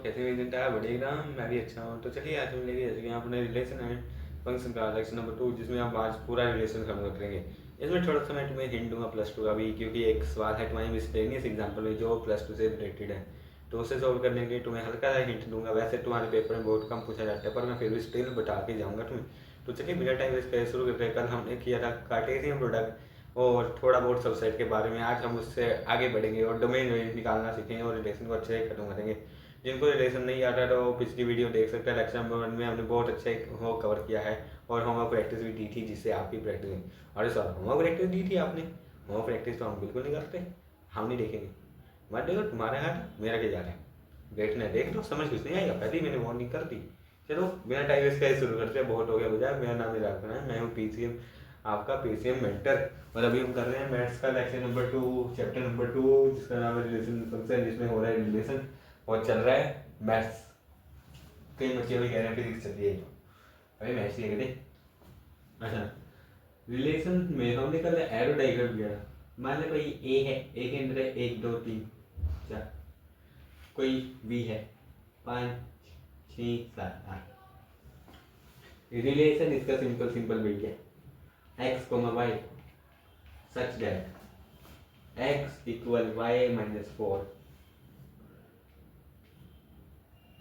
कैसे विजिट है बढ़िया। मैं भी अच्छा हूँ। तो चलिए आज हम लेके जैसे कि अपने रिलेशन एंड फंक्शन का लेक्चर नंबर 2, जिसमें आप आज पूरा रिलेशन खत्म करेंगे। इसमें थोड़ा सा मैं तुम्हें हिंट दूंगा प्लस टू का भी, क्योंकि एक सवाल है तुम्हारी मिसलेनियस एग्जाम्पल में जो प्लस टू से रिलेटेड है। तो उसे सॉल्व करने के लिए तुम्हें हल्का सा हिंट दूंगा। वैसे तुम्हारे पेपर में बहुत कम पूछा जाता है, पर मैं फिर भी स्टिल बता के जाऊँगा तुम्हें। तो चलिए बिना टाइम वेस्ट करे शुरू करते हैं। कल हमने किया था कार्टेशियन प्रोडक्ट और थोड़ा बहुत सबसेट के बारे में। आज हम उससे आगे बढ़ेंगे और डोमेन निकालना सीखेंगे और रिलेशन को अच्छे से खत्म करेंगे। जिनको रिलेशन नहीं आता तो पिछली वीडियो देख सकते हैं। लेक्चर नंबर 1 में हमने बहुत अच्छे वो कवर किया है और होमवर्क प्रैक्टिस भी दी थी, जिससे आपकी प्रैक्टिस हुई। अरे सर, होमवर्क प्रैक्टिस दी थी आपने? होमवर्क प्रैक्टिस तो हम बिल्कुल नहीं करते, हम नहीं देखेंगे। मत देखो, तुम्हारा हाथ मेरा क्या जा रहा है। बैठना है, देख लो, समझ कुछ नहीं आएगा। पहले ही मैंने वार्निंग कर दी। चलो बिना टाइम वेस्ट करे शुरू करते हैं। बहुत हो गया बुझा। मेरा नाम है राघवन है, मैं हूँ पीसीएम, आपका पीसीएम मेंटर। और अभी हम कर रहे हैं मैथ्स का लेक्चर नंबर 2, चैप्टर नंबर 2, जिसका नाम है रिलेशन फंक्शन, जिसमें हो रहा है रिलेशन और चल रहा है मैथ्स। कई बच्चे भी कह रहे हैं फिजिक्स चल रही है। अरे मैथ्स ही है कहते। अच्छा, रिलेशन में हमने कल एरो डायग्राम किया। मान लो कोई ए है, ए के अंदर है 1 2 3 4। कोई बी है 5 6 7 8। रिलेशन इसका सिंपल सिंपल भैया, x comma y such that x equal y minus 4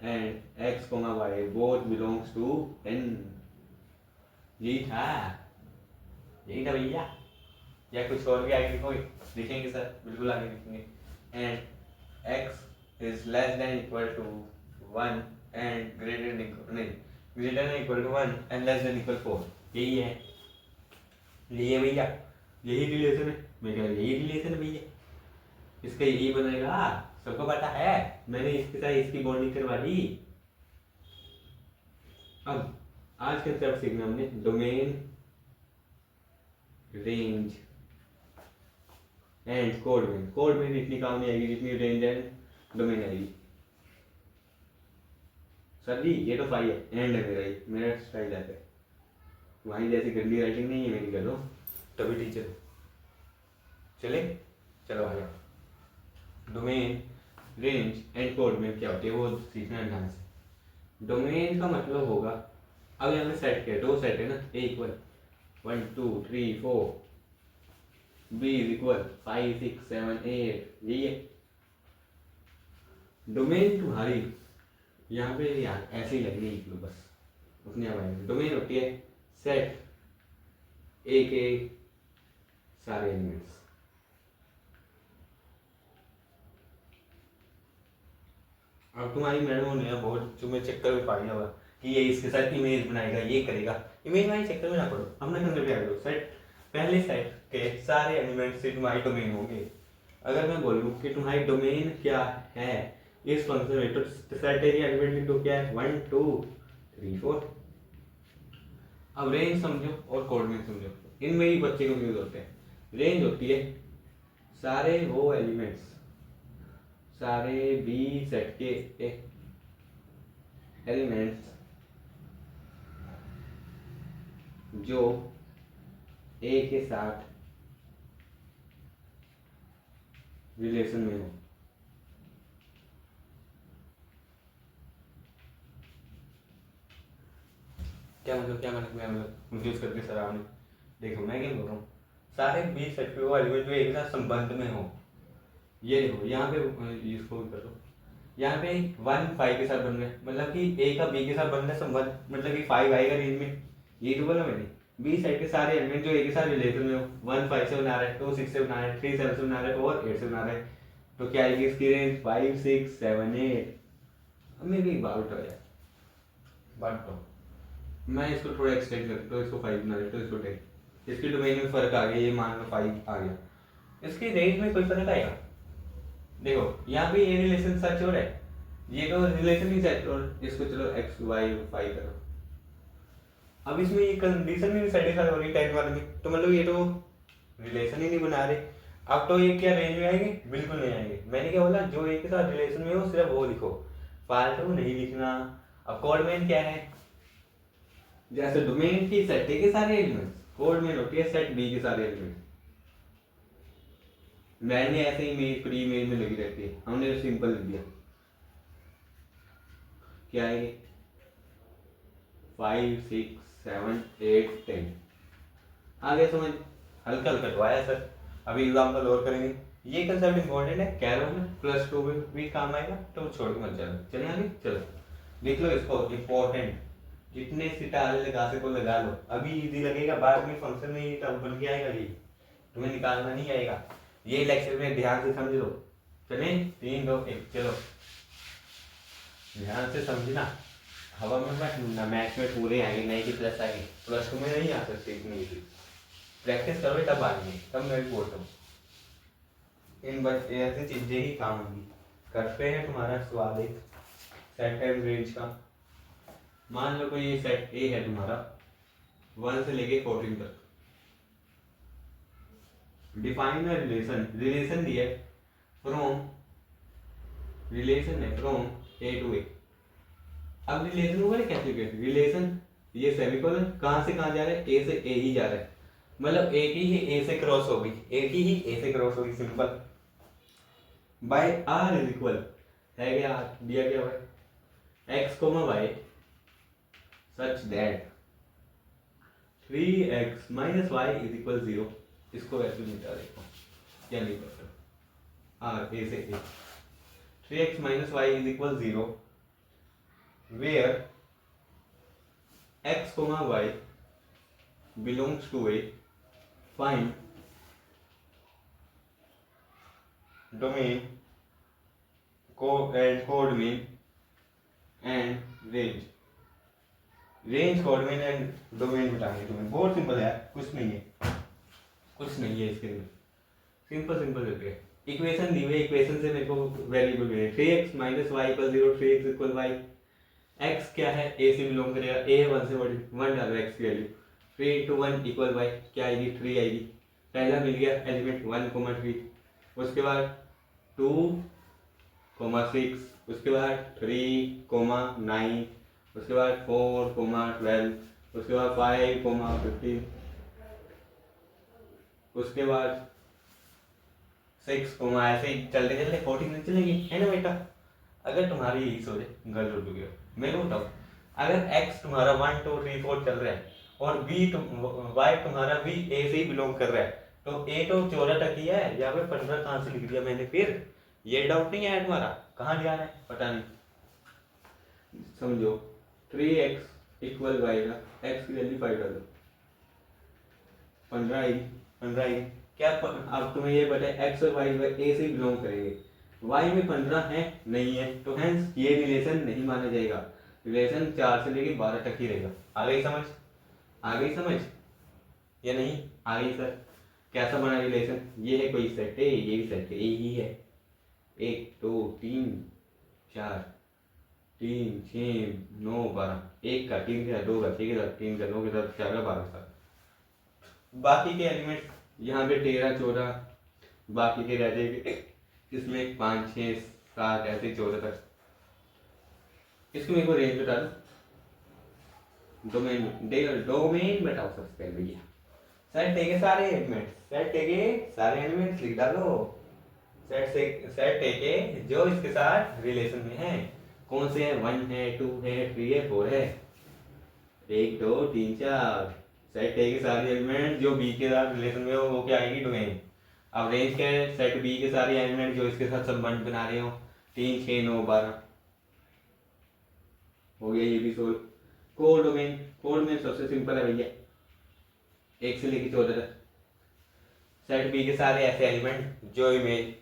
and x y both belongs to n। यही था, यही था भैया। या कुछ और भी आगे लिखोगे? लिखेंगे सर, बिल्कुल आगे लिखेंगे। And x is less than equal to 1 and greater नहीं, greater than equal to 1 and less than equal 4। यही है, यही है भैया, यही रिलेशन है। मैं कह रहा यही रिलेशन है भैया, इसका यही बनेगा। सबको पता है, मैंने इसके साथ इसकी बॉन्डिंग करवा दी। अब आज के कंसेप्ट सीखना हमने डोमेन, रेंज एंड कोड में। कोड में इतनी काम नहीं आएगी जितनी रेंज एंड डोमेन आएगी। सर जी ये तो फाई है, एंड है मेरा, ही मेरा स्टाइल है। वहीं जैसी गंदी राइटिंग नहीं है मेरी, कर लो तभी टीचर। चले चलो आ जाओ। डोमेन, रेंज एंड कोड में क्या होती है वो सीखना है ध्यान से। डोमेन का मतलब होगा, अब यहाँ पे सेट किया, दो सेट है ना, ए इक्वल 1 2 3 4, बी इज इक्वल 5 6 7 8। यही है डोमेन तुम्हारी। यहाँ पे यार ऐसे ही लगनी है बस, उतनी आवाज। डोमेन होती है सेट ए के सारे एलिमेंट्स। अब तुम्हारी मैडम ने बहुत तुम्हें चक्कर में पाया हुआ कि ये इसके साथ इमेज बनाएगा, ये करेगा। इमेज वाले चक्कर में ना पड़ो, हमने कंसिडर किया करो सेट, पहले सेट के सारे एलिमेंट्स से तुम्हारी डोमेन होंगे। अगर मैं बोलूँ कि तुम्हारी डोमेन क्या है इस फंक्शन में, तो सेट एरिया एलिमेंट लिख दो, क्या है 1 2 3 4। अब रेंज समझो और कोऑर्डिनेट समझो, इनमें ही बच्चे कंफ्यूज होते हैं। रेंज होती है सारे वो एलिमेंट्स, सारे बी सेट के एलिमेंट्स जो ए के साथ रिलेशन में हो। क्या मतलब, क्या मतलब, क्या मतलब कंफ्यूज करके सर आपने। देखो मैं क्या बोल रहा हूँ, सारे बी सेट के वो एलिमेंट जो एक साथ संबंध में हो। ये देखो यहाँ पे इसको भी करो, यहाँ पे 1 5 के साथ बन रहे, मतलब कि ए का बी के साथ बन रहा है संबंध, मतलब कि 5 आएगा रेंज में। यही तो बोला मैंने, बी साइड के सारे एलिमेंट जो ए के साथ रिलेशन में हो। 1 5 से बना रहा है, 2 6 से बना रहा है, 3 7 से बना रहा है और 8 से बना रहा है। तो क्या आएगी इसकी रेंज 5 6 7 8। अब मेरी एक बात उठा यार, बात तो मैं इसको थोड़ा एक्सटेंड करता हूँ, इसको 5 बना देता हूँ, इसको 10। इसकी डोमेन में फर्क आ गया, ये मान लो 5 आ गया। इसकी रेंज में कोई फर्क आएगा? देखो यहाँ पे ये रिलेशन सच हो रहा है, ये तो रिलेशन ही सेट, और इसको चलो एक्स वाई फाई करो। अब इसमें ये कंडीशन भी सेटिस्फाई हो रही है 10 वाले में, तो मतलब ये तो रिलेशन ही नहीं बना रहे। अब तो ये क्या रेंज में आएंगे? बिल्कुल नहीं आएंगे। मैंने क्या बोला, जो एक के साथ रिलेशन में हो सिर्फ वो लिखो, फालतू नहीं लिखना। अब कोड में क्या है, जैसे डोमेन की सेट ए के सारे एलिमेंट्स, कोड में होती है सेट बी के सारे एलिमेंट्स। मैंने ऐसे ही इमेज प्री इमेज में लगी रहती है, हमने तो सिंपल लिख दिया। क्या आएगी 5 6 7 8 10। आगे समझ, हल्का हल्का तो आया सर, अभी एग्जाम्पल और करेंगे। ये कंसेप्ट इंपॉर्टेंट है, कह रहा हूँ +2 में भी काम आएगा, तो छोड़ के मत जाना। चलिए आगे चलो देख लो इसको, इंपॉर्टेंट, जितने सितारे लगा सको लगा लो, अभी इजी लगेगा, बाद में फंक्शन में ये टर्म बन के आएगा, ये तुम्हें निकालना नहीं आएगा। ये लेक्चर में ध्यान से समझ लो। चले 3 2 1 चलो, ध्यान से समझना, हवा में मत ढूंढना, मैथ में पूरे आएंगे, नहीं कि प्लस आएंगे, +2 में नहीं आ सकते इतनी इजी। प्रैक्टिस करो तब आएंगे, तब मैं भी बोलता हूँ इन ऐसी चीजें ही काम होंगी। करते हैं तुम्हारा सवाल एक सेट एंड रेंज का। मान लो कोई ये सेट ए है तुम्हारा 1 से लेके 14 तक। डिफाइन रिलेशन, रिलेशन दिया है फ्रॉम, रिलेशन है फ्रॉम ए टू ए। अब रिलेशन होगा ना कैसे कैसे रिलेशन, ये सेमीकोलन कहां से कहां जा रहा है, ए से ए ही जा रहा है, मतलब एक ही ए से क्रॉस होगी, एक ही ए से क्रॉस होगी, simple. By R is equal है क्या, दिया गया है x comma y such that 3x minus y is equal 0। इसको वैसे मिटा देखो क्या नहीं पता, आर ए से A 3x minus y is equal 0 where x comma y belongs to A, find domain coordinate and range. Range coordinate and domain बताएंगे तुम्हें, बहुत सिंपल है, कुछ नहीं है, कुछ नहीं है इसके अंदर, सिंपल सिंपल करके इक्वेशन दी हुई, इक्वेशन से मेरे को वेरिएबल मिले 3x minus y equal 0, 3x equal y. x क्या है, a से बिलोंग करेगा, a है 1 से 1 डालो x की वैल्यू, 3 into 1 इक्वल वाई क्या आएगी 3 आएगी। पहला मिल गया एलिमेंट 1 3, उसके बाद 2 6, उसके बाद 3 9, उसके बाद 4 12, उसके बाद 5 15, उसके बाद 6 ऐसे ही चलते चलते 14 में चलेगी, है ना बेटा। अगर तुम्हारी यही सोच है गर्ल उठ गया, मैं बताऊँ, अगर x तुम्हारा 1 2 3 4 चल रहा है और y तुम्हारा भी a से ही बिलोंग कर रहा है, तो a तो 14 तक ही है, या फिर 15 कहाँ से लिख दिया मैंने, फिर ये डाउट नहीं है तुम्हारा, कहाँ जाना है पता नहीं। समझो 3x इक्वल वाई का x की वैल्यू 5 डालो, 15 आई, 15 आई क्या। अब तुम्हें ये पता है x और y a से बिलोंग करेंगे, y में 15 है नहीं है, तो हेंस ये रिलेशन नहीं माना जाएगा, रिलेशन 4 से लेके 12 तक ही रहेगा। आ गई समझ, आ गई समझ या नहीं आ गई सर। कैसा बना रिलेशन, ये है कोई सेट है, ये भी सेट है, ये ही है 1 2 3 4 3 6 9 12, 1 का 3 का 2 का 6 का 3 का 9 के साथ 4 का 12 का, बाकी के एलिमेंट यहाँ पे 13 14 बाकी के रह जाएंगे, इसमें 5 6 7 ऐसे 14 तक। इसको मेरे को रेंज बता दो, डोमेन डोमेन बताओ सबसे पहले भैया। सेट ए के सारे एलिमेंट्स, सेट ए के सारे एलिमेंट्स लिख डालो, सेट ए के जो इसके साथ रिलेशन में है, कौन से हैं, 1 है 2 है 3 है 4 है, 1 2 3 4। सेट ए के सारे एलिमेंट जो बी के साथ रिलेशन में हो वो क्या आएगी, डोमेन। अब रेंज क्या है, सेट बी के सारे एलिमेंट जो इसके साथ संबंध बना रहे हो, 3 6 9 12 हो गया, ये भी सोल्व। कोड डोमेन, कोड में सबसे सिंपल है भैया 1 से लेकर 14 तक। सेट बी के सारे ऐसे एलिमेंट जो इमेज,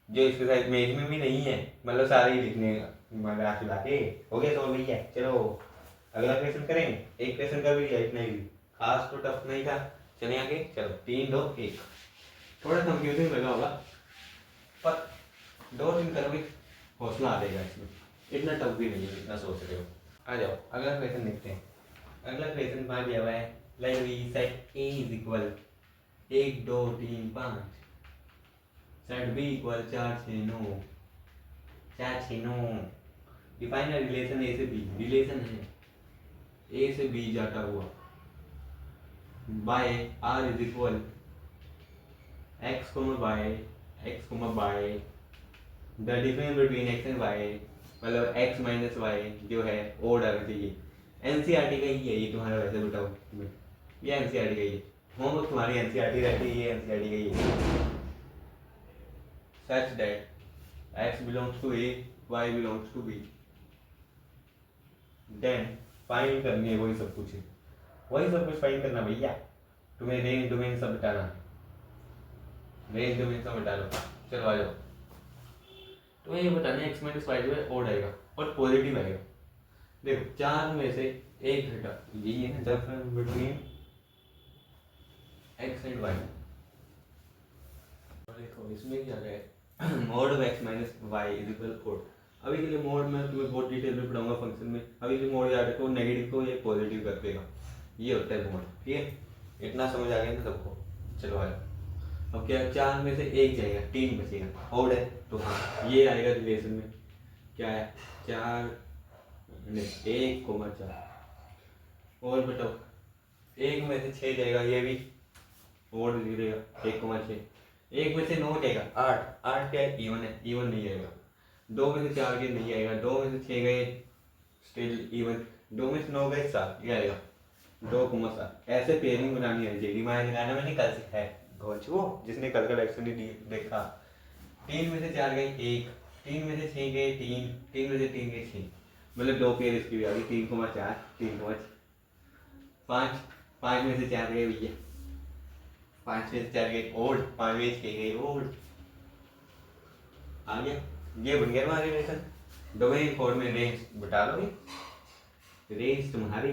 जो इसके साथ इमेज में भी नहीं है, मतलब सारे ही लिखने मिला के हो गया सोल्व भैया। चलो अगला क्वेश्चन करेंगे, एक क्वेश्चन कर भी लिया, इतना ही खास तो टफ नहीं था। चले आगे चलो 3 2 1, थोड़ा कंफ्यूजिंग लगा होगा पर 2 3 करोगे हौसला आ जाएगा इसमें, इतना टफ भी नहीं है जितना सोच रहे हो। आ जाओ अगला क्वेश्चन देखते हैं। अगला क्वेश्चन पा दिया हुआ है, like we set A is equal 1 2 3 5, set B equal 4 6 9 4 6 9। Define relation A से बी, रिलेशन है ए से बी जाता हुआ by R is equal x, y, x, y, the difference between x and y मतलब x माइनस वाई जो है odd आना चाहिए। एनसीईआरटी का ही है ये तुम्हारा, वैसे बताओ तुम्हें, ये एनसीईआरटी का ही है, होमवर्क तुम्हारी एनसीईआरटी रहती है, ये एनसीईआरटी का ही है। Such that x belongs to a, y belongs to b, then find करनी है, वही सब कुछ है, वही सब कुछ फाइंड करना भैया। तुम्हें रेंज डोमेन सब बताना, रेंज डोमेन सब बता लो। चलो आ जाओ, तुम्हें ये बताना है x माइनस वाई जो है ओड आएगा और पॉजिटिव आएगा। देखो चार में से एक घटक, यही है ना difference between x and y। देखो इसमें क्या है, mod of x minus y is equal odd. अभी के लिए मोड में तुम्हें बहुत डिटेल में पढ़ाऊंगा फंक्शन में, अभी के लिए मोड याद रखो, नेगेटिव को ये पॉजिटिव कर देगा, ये होता है मोड, ठीक है। इतना समझ आ गया ना सबको। चलो आया, अब क्या, चार में से एक जाएगा, तीन बचेगा, ओड है तो हाँ ये आएगा रिलेशन में, क्या है, चार नहीं 1,4। और बताओ, एक में से 6 जाएगा, ये भी ओड गिरेगा 1,6। एक में से 9 जाएगा, 8, 8 क्या है, इवन है, इवन नहीं आएगा। 2 में से 4 गए, नहीं आएगा। 2 में से 6 गए, स्टिल इवन। 2 में से 9 गए, 7, ये आएगा 2,7। ऐसे पेयरिंग बनानी है, जेडी माया लगाना मैंने कल सीखा है, वो जिसने कल का लेक्चर नहीं देखा। 3 में से 4 गए 1, 3 में से 6 गए 3, 3 में से 3 गए 6, मतलब 2 पेयर इसकी भी आ गई, 3,4, 3,6। 5 में से 4 गए भैया, 5 में से 4 गए ओड, 5 में से 6 गए ओड, आ गया। ये बन गया हमारा रिलेशन। डोमेन कोड में रेंज बता लोगे, रेंज तुम्हारी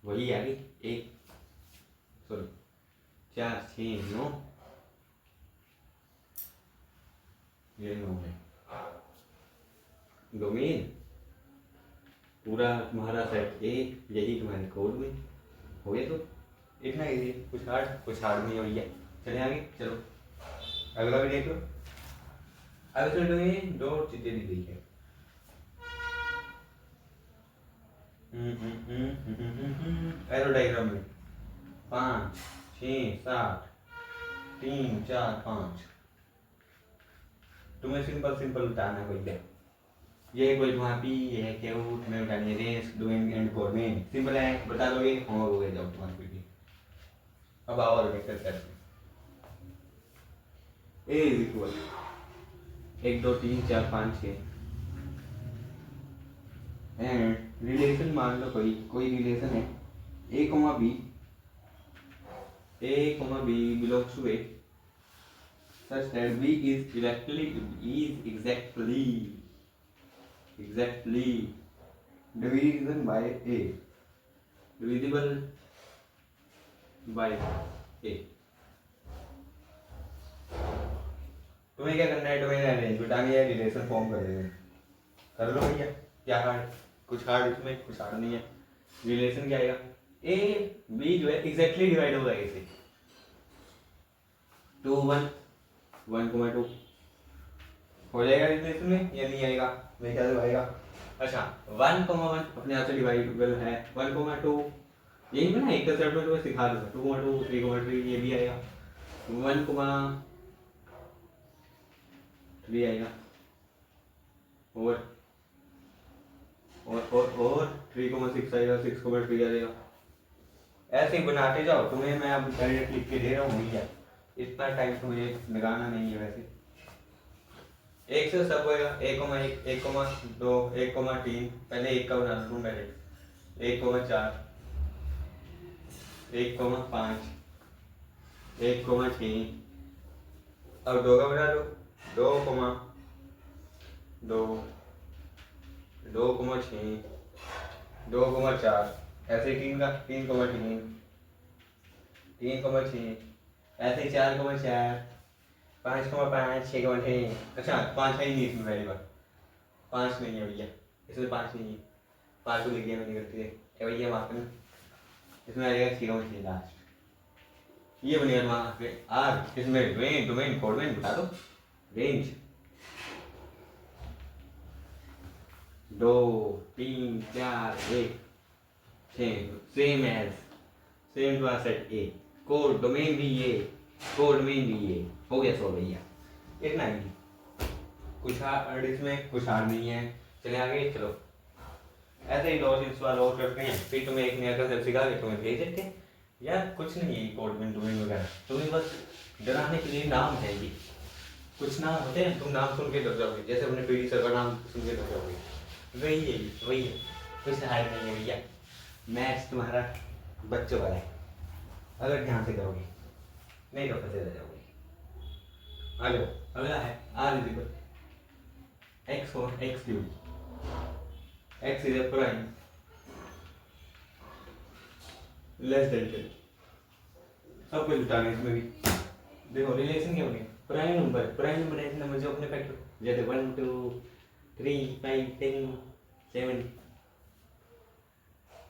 वही आ गई, 1 सॉरी 4 6 9, ये 9 है। डोमेन पूरा तुम्हारा सेट ए, यही तुम्हारे कोड में हो गया। तो इतना इजी, कुछ हार्ड नहीं हो गया। चले आगे, चलो अगला भी देख लो। अब इसमें तुम्हें 2 चीजें दी गई है, एरो डायग्राम में 5 6 7 3 4 5। तुम्हें सिंपल बताना है भैया, ये कोई वहाँ पी, ये है क्यू, तुम्हें बतानी है range domain and coordinate. Simple है, बता दोगे, होमवर्क हो गया, जाओ तुम्हारे पीटी। अब आओ और वेक्टर सेट में ए इज इक्वल 1 2 3 4 5 6 एंड रिलेशन मान लो, कोई रिलेशन है a, b belongs to a such that b is exactly divisible by a, divisible by a। तुम्हें क्या करना है, डोमेन अरेंज बतानी है, रिलेशन फॉर्म कर देना, कर लो भैया। क्या हार्ड, कुछ हार्ड इसमें, कुछ हार्ड नहीं है। रिलेशन क्या आएगा, ए बी जो है एग्जैक्टली डिवाइड होगा ए से, 2 1 1,2 हो जाएगा रिलेशन में, या नहीं आएगा, मेरे ख्याल से आएगा। अच्छा 1,1 अपने आप से डिवाइडेबल है, 1,2 यही ना एक सेट में, तो सिखा दूंगा, 2,2 3,3 ये भी आएगा, 1,3 आएगा, और 3,6 आएगा, 6,3 आ जाएगा। ऐसे ही बनाते जाओ, तुम्हें मैं अब डायरेक्ट लिख के दे रहा हूँ भैया, इतना टाइम तो मुझे लगाना नहीं है। वैसे एक से सब होएगा, 1,1 1,2 1,3, पहले एक का बना दूँ डायरेक्ट, 1,4 1,5 1,6, अब 2 का बना दो, 2,2 2,6 2,4, ऐसे 3 का 3,3 3,6, ऐसे 4,4 5,5 6,6। अच्छा 5 है ही नहीं इसमें, पहली बार 5 नहीं है भैया, इसमें 5 नहीं है, 5 को लिख दिया मैंने गलती से भैया, माफ करना। इसमें आएगा 6,6 लास्ट, ये बनेगा वहाँ पे आर। इसमें रेंज डोमेन कोऑर्डिनेट बता दो, range 2 3 4 1 6, same to set A, codomain भी ये, कोड डोमेन भी ये, हो गया सो भैया, इतना ही। कुछ हार्ड इसमें कुछ हार्ड नहीं है। चले आगे चलो। ऐसे ही डॉट इंस्टॉल और करते हैं, फिर तुम्हें एक नया कंसेप्ट सिखा के तुम्हें भेज देते हैं। यार कुछ नहीं है कोड में डूइंग वगैरह, तुम्हें बस डराने के लिए नाम है ये। कुछ नाम होते हैं, तुम नाम सुन के डर जाओगे, जैसे अपने पीडी सर का नाम सुन के डर जाओगे। वही है, वही है, कुछ हार्ड नहीं है भैया। मैथ्स तुम्हारा बच्चों वाला है, अगर ध्यान से करोगे, नहीं तो फंसे रह जाओगे। आ जाओ, अगला है R is equal x for x cube, x is a prime less than 10। सब कुछ बता इसमें भी। देखो रिलेशन क्या होगी, प्राइम नंबर ऐसे नंबर जो अपने फैक्टर जैसे 1 2 3 5 10 7,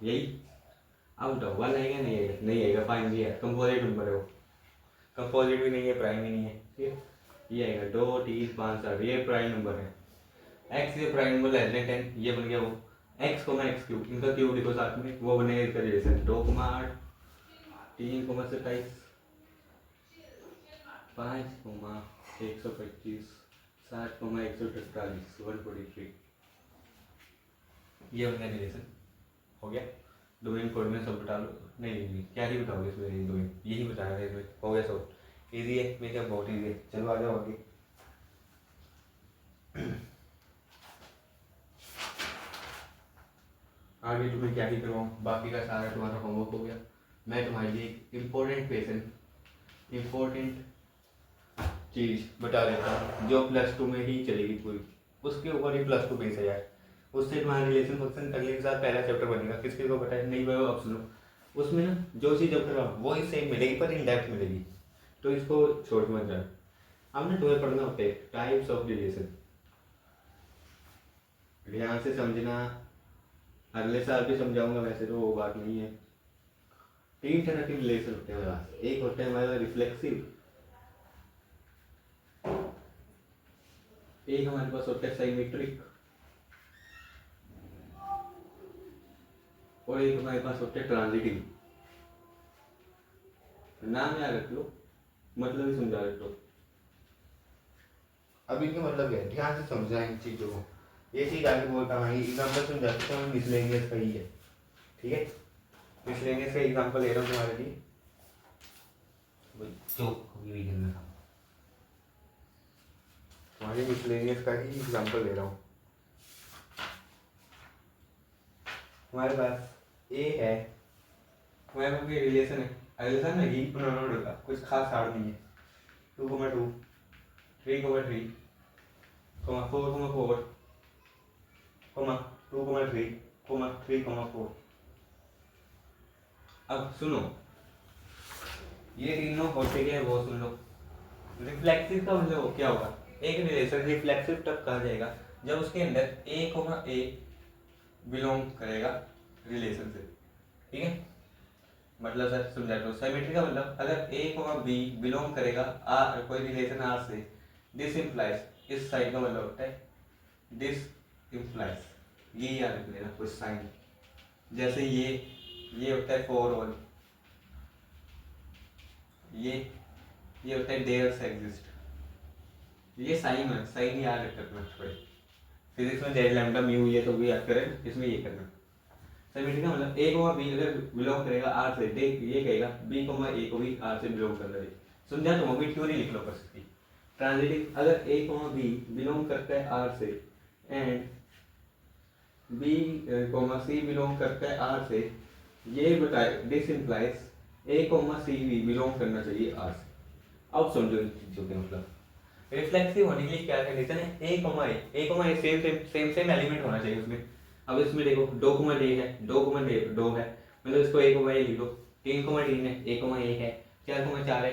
यही। अब तो 1 आएगा नहीं आएगा, नहीं आएगा, फाइन भी है, कंपोजिट नंबर है वो, कंपोजिट भी नहीं है, प्राइम भी नहीं है, ठीक है। ये आएगा 2 3 5 7, ये प्राइम नंबर है। एक्स ये प्राइम नंबर लेस देन 10, ये बन गया वो एक्स को एक्स क्यूब, इनका क्यूब लिखो साथ में, वो बनेगा इसका रिलेशन 2 8 3 27 5 125 7 148 143, ये बन गया रिलेशन। हो गया। डोमेन कोड में सब बता लो, नहीं क्या ही बताओगे इसमें, डोमेन यही बताया है इसमें, हो गया सब। इजी है, मैं क्या बहुत इजी है। चलो आ जाओ आगे। आगे तुम्हें क्या ही करवाऊँ, बाकी का सारा तुम्हारा होमवर्क हो गया। मैं तुम्हारे लिए एक इम्पोर्टेंट चीज़ बता देता हूँ जो +2 में ही चलेगी पूरी, उसके ऊपर ही +2 बेस है यार। उससे तुम्हारा रिलेशन फंक्शन अगले के साथ पहला चैप्टर बनेगा, किसके को पता है, नहीं भाई अब सुनो। उसमें ना जो चीज़ जब करवा वो ही सेम मिलेगी पर इन डेप्थ मिलेगी, तो इसको छोड़ मत जाना। अब ना तुम्हें पढ़ना होता है टाइप्स ऑफ रिलेशन, ध्यान से समझना। अगले साल भी समझाऊंगा, वैसे तो वो बात नहीं है। 3 तरह के रिलेशन होते हैं हमारे पास। एक होता है हमारा रिफ्लेक्सिव, एक हमारे पास होता है साइमेट्रिक, और एक हमारे पास होता है ट्रांजिटिव। नाम याद रख लो, मतलब ही समझा रख लो। अब इनका मतलब क्या है, ध्यान से समझना इन चीज़ों को। ये चीज़ आगे बोलता हूँ, एग्जाम्पल समझाते तो मिसलेनियस का ही है, ठीक है। मिसलेनियस का एग्जाम्पल ले रहा हूँ तुम्हारे लिए, जो तुम्हारे मिसलेनियस का ही एग्जाम्पल ले रहा हूँ। तुम्हारे पास ए है, तुम्हारे पास रिलेशन है, रिलेशन में ही प्रोनाउन होगा, कुछ खास हार्ड नहीं है। 2 2 3 3 4 4 2 3 3 4। अब सुनो, ये तीनों होते क्या है वो सुन लो। रिफ्लेक्सिव का मतलब क्या होगा, एक रिलेशन रिफ्लेक्सिव तब कहा जाएगा जब उसके अंदर ए बिलोंग करेगा रिलेशन से, ठीक है। मतलब सर समझा दो, सिमेट्री का मतलब अगर A, B बिलोंग करेगा आर, कोई रिलेशन आर से, दिस इम्प्लाइज, इस साइड का मतलब होता है दिस इम्प्लाइज, ये याद रख लेना कुछ साइन, जैसे ये होता है 4 1, ये होता है देयर्स एग्जिस्ट, ये साइन है, साइन याद रखना थोड़े। फिजिक्स में डेल लैम्डा म्यू ये तो भी याद करें, इसमें ये करना। सिमेट्री का मतलब A, B अगर बिलोंग करेगा आर से, देख ये कहेगा B, A को भी आर से बिलोंग करना है। समझा तुम, अभी थ्योरी लिख लो बस इसकी। ट्रांजिटिव, अगर A, B बिलोंग करता है आर से एंड B, C बिलोंग करता है आर से, ये बताए दिस इम्प्लाइज A, C भी बिलोंग करना चाहिए आर से। अब समझो इन चीजों के मतलब। रिफ्लेक्सिव होने के लिए क्या कंडीशन है, A, सेम एलिमेंट होना चाहिए उसमें। अब इसमें देखो 2 D है, 2 है, मतलब इसको A, लिख दो। 3 D है, A है, 4 4 है,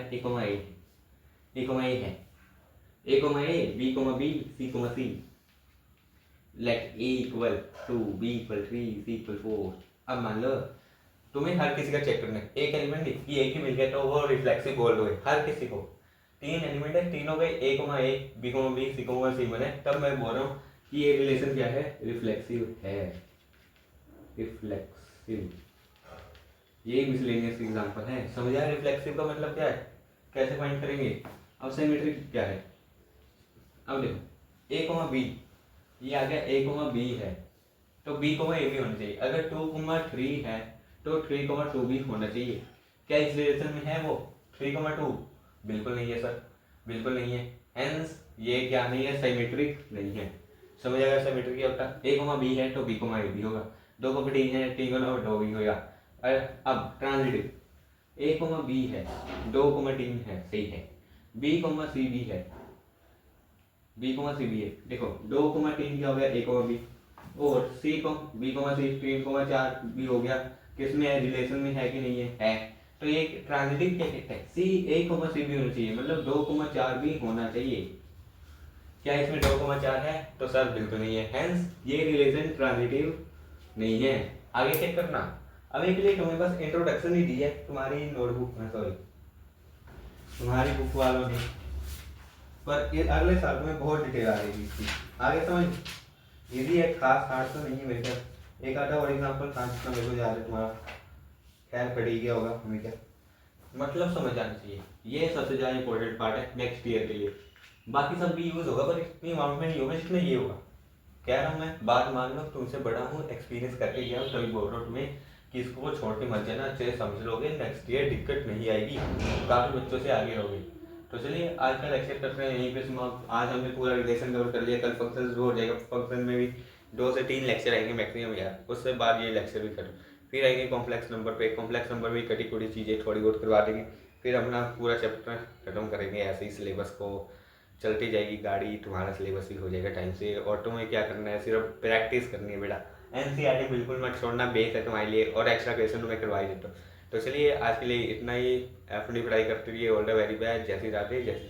A है, A, B, C, let A equal 2, B equal 3, C equal 4। अब मान लो तुम्हें हर किसी का चेक करना है, एक एलिमेंट एक ही मिल गया तो वो रिफ्लेक्सिव बोल दो हर किसी को। 3 एलिमेंट है, तीनों के A, B, C बने, तब मैं बोल रहा हूँ कि ये रिलेशन क्या है, रिफ्लेक्सिव है। रिफ्लेक्सिव, ये मिसलेनियस एग्जांपल है। समझ आया रिफ्लेक्सिव का मतलब क्या है, कैसे फाइंड करेंगे। अब सिमेट्रिक क्या है, अब देखो ए कोमा बी, ये आ गया ए कोमा बी है तो बी कोमा ए भी होना चाहिए। अगर 2,3 है तो 3,2 भी होना चाहिए। क्या इस रिलेशन में है वो 3,2? बिल्कुल नहीं है सर, बिल्कुल नहीं है। हेंस ये क्या नहीं है, सिमेट्रिक नहीं है। समझ आएगा सिमेट्रिक क्या होता है? ए कोमा बी है तो बी कोमा ए भी होगा। 2,3 है, 3,2 भी होगा। अब ट्रांजिटिव, ए कोमा बी है, 2,3 है, सही है। बी कोमा सी भी है, बी कोमा सी भी है। देखो 2,3 क्या हो गया, ए कोमा बी, और सी को बी कोमा सी 3,4 भी हो गया। किसमें है, रिलेशन में है कि नहीं है? है। तो ये ट्रांजिटिव क्या कहते हैं? सी ए कोमा सी भी होना चाहिए, मतलब 2,4 भी होना चाहिए। क्या इसमें 2,4 है? तो सर बिल्कुल नहीं है। हेंस ये रिलेशन ट्रांजिटिव नहीं है। आगे चेक करना। अभी के लिए तुम्हें बस इंट्रोडक्शन ही दी है तुम्हारी नोटबुक में, सॉरी तुम्हारी बुक वालों ने, पर ये अगले साल में बहुत डिटेल आ रही इसकी। आगे समझ, यदि एक खास हार्ट तो नहीं है मेरे ख्याल, एक आधा और एग्जाम्पल था जितना मेरे को याद है तुम्हारा, खैर पड़ ही गया होगा हमें, क्या मतलब समझ आना चाहिए। ये सबसे ज़्यादा इंपॉर्टेंट पार्ट है नेक्स्ट ईयर के लिए। बाकी सब भी यूज़ होगा पर इतनी अमाउंट में नहीं होगा जितना ये होगा। कह रहा हूँ मैं, बात मान लो तुमसे बड़ा हूँ, एक्सपीरियंस करके गया हूँ, तभी बोल रहा हूँ तुम्हें कि इसको छोड़ के मत जाना, अच्छे से समझ लोगे, नेक्स्ट ईयर दिक्कत नहीं आएगी, काफ़ी बच्चों से आगे रहोगे। तो चलिए आज का लेक्चर करते हैं यहीं पे समाप्त। आज हमने पूरा रिलेशन कवर कर लिया, कल फंक्शन शुरू हो जाएगा, फंक्शन में भी 2 से 3 लेक्चर आएंगे मैक्सिमम यार, उससे बाद ये लेक्चर भी करो। फिर आएंगे कॉम्प्लेक्स नंबर पे, कॉम्प्लेक्स नंबर में कटी कुटी चीज़ें थोड़ी बहुत करवा देंगे, फिर अपना पूरा चैप्टर खत्म करेंगे। ऐसे ही सिलेबस को चलती जाएगी गाड़ी, तुम्हारा सिलेबस भी हो जाएगा टाइम से। और तुम्हें क्या करना है, सिर्फ प्रैक्टिस करनी है बेटा। एनसीईआरटी बिल्कुल मत छोड़ना, बेस है तुम्हारे लिए, और एक्स्ट्रा क्वेश्चन तुम्हें करवा ही देता हूँ। तो चलिए आज के लिए इतना ही। अपनी पढ़ाई करते रहिए। All the very best. जैसी राधे, जैसी